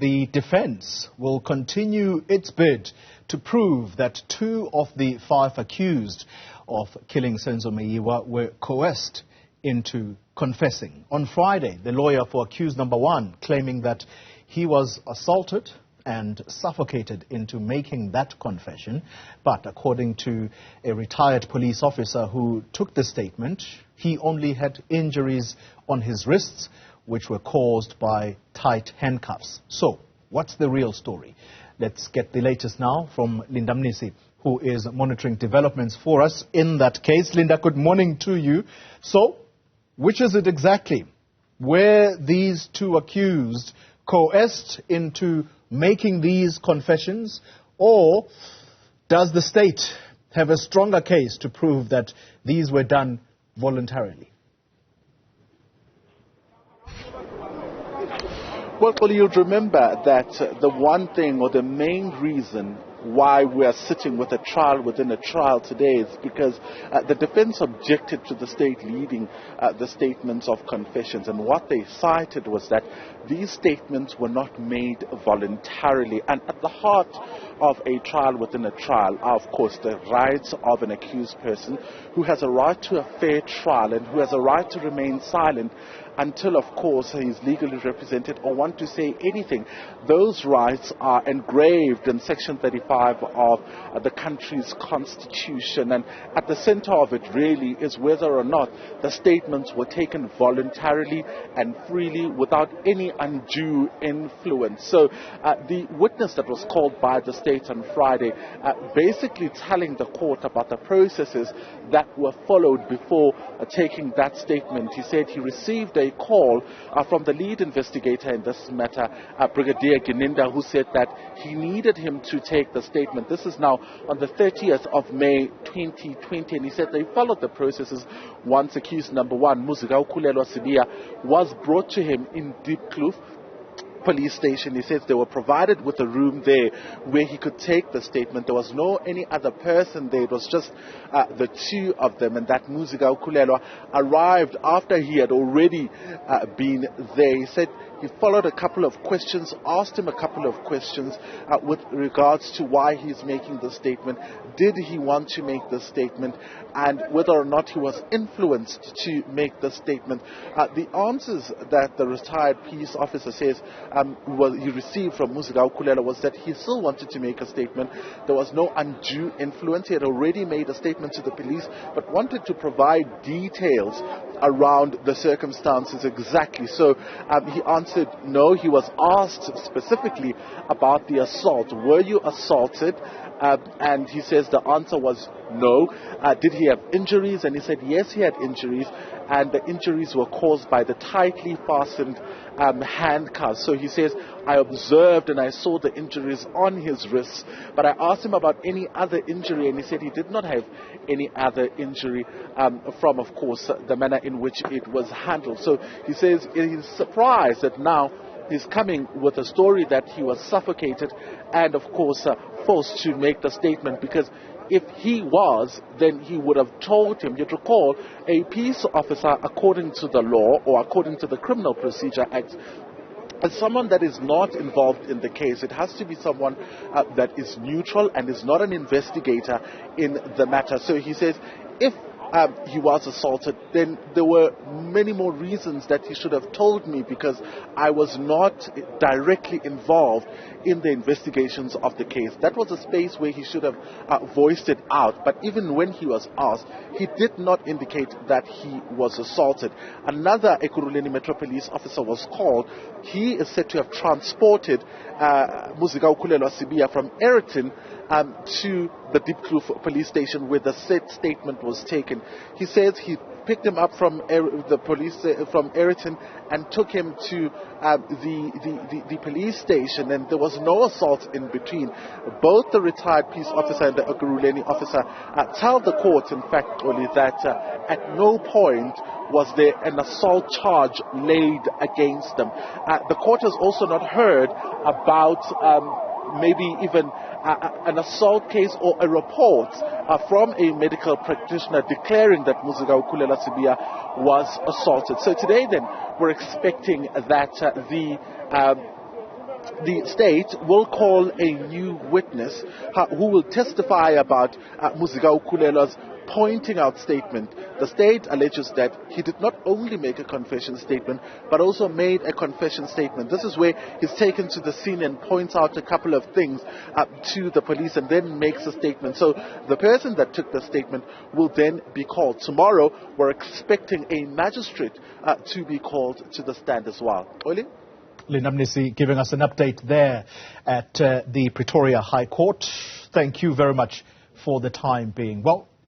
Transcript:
The defense will continue its bid to prove that 2 of the 5 accused of killing Senzo Meyiwa were coerced into confessing. On Friday, the lawyer for accused number 1 claiming that he was assaulted and suffocated into making that confession. But according to a retired police officer who took the statement, he only had injuries on his wrists, which were caused by tight handcuffs. So, what's the real story? Let's get the latest now from Mnisi, who is monitoring developments for us in that case. Linda, good morning to you. So, which is it exactly? Were these 2 accused coerced into making these confessions, or does the state have a stronger case to prove that these were done voluntarily? Well, you'll remember that the one thing or the main reason why we are sitting with a trial within a trial today is because the defense objected to the state leading the statements of confessions, and what they cited was that these statements were not made voluntarily. And at the heart of a trial within a trial are, of course, the rights of an accused person who has a right to a fair trial and who has a right to remain silent until, of course, he is legally represented or want to say anything. Those rights are engraved in Section 35 of the country's constitution, and at the center of it really is whether or not the statements were taken voluntarily and freely without any undue influence. So the witness that was called by the state on Friday basically telling the court about the processes that were followed before taking that statement. He said he received a call from the lead investigator in this matter, Brigadier Gininda, who said that he needed him to take the statement. This is now on the 30th of May 2020, and he said they followed the processes once accused number 1, Newzroom was brought to him in Diepkloof police station. He says they were provided with a room there where he could take the statement. There was no any other person there. It was just the 2 of them, and that Newzroom arrived after he had already been there. He said he followed a couple of questions, asked him a couple of questions with regards to why he's making the statement, did he want to make the statement, and whether or not he was influenced to make the statement. The answers that the retired police officer says he received from Newzroom was that he still wanted to make a statement. There was no undue influence. He had already made a statement to the police, but wanted to provide details around the circumstances exactly. So he answered no. He was asked specifically about the assault. Were you assaulted? And he says the answer was no. Did he have injuries? And he said yes, he had injuries, and the injuries were caused by the tightly fastened handcuffs. So he says, I observed and I saw the injuries on his wrists, but I asked him about any other injury, and he said he did not have any other injury from, of course, the manner in which it was handled. So he says he's surprised that now he's coming with a story that he was suffocated and, of course, forced to make the statement, because if he was, then he would have told him. You'd recall a peace officer, according to the law or according to the Criminal Procedure Act, as someone that is not involved in the case. It has to be someone that is neutral and is not an investigator in the matter. So he says if he was assaulted, then there were many more reasons that he should have told me, because I was not directly involved in the investigations of the case. That was a space where he should have voiced it out. But even when he was asked, he did not indicate that he was assaulted. Another Ekurhuleni Metro Police officer was called. He is said to have transported Newzroom from Ayrton to the Diepkloof police station where the said statement was taken. He says he picked him up from the police from Ayrton and took him to the police station, and there was no assault in between. Both the retired police officer and the Ekurhuleni officer tell the court, in fact, Oli, that at no point was there an assault charge laid against them. The court has also not heard about maybe even an assault case or a report from a medical practitioner declaring that Newzroom was assaulted. So today then we're expecting that the the state will call a new witness who will testify about Muzika Ukulelo's pointing out statement. The state alleges that he did not only make a confession statement, but also made a confession statement. This is where he's taken to the scene and points out a couple of things to the police and then makes a statement. So the person that took the statement will then be called. Tomorrow, we're expecting a magistrate to be called to the stand as well. Oli? Mnisi giving us an update there at the Pretoria High Court. Thank you very much for the time being. Well,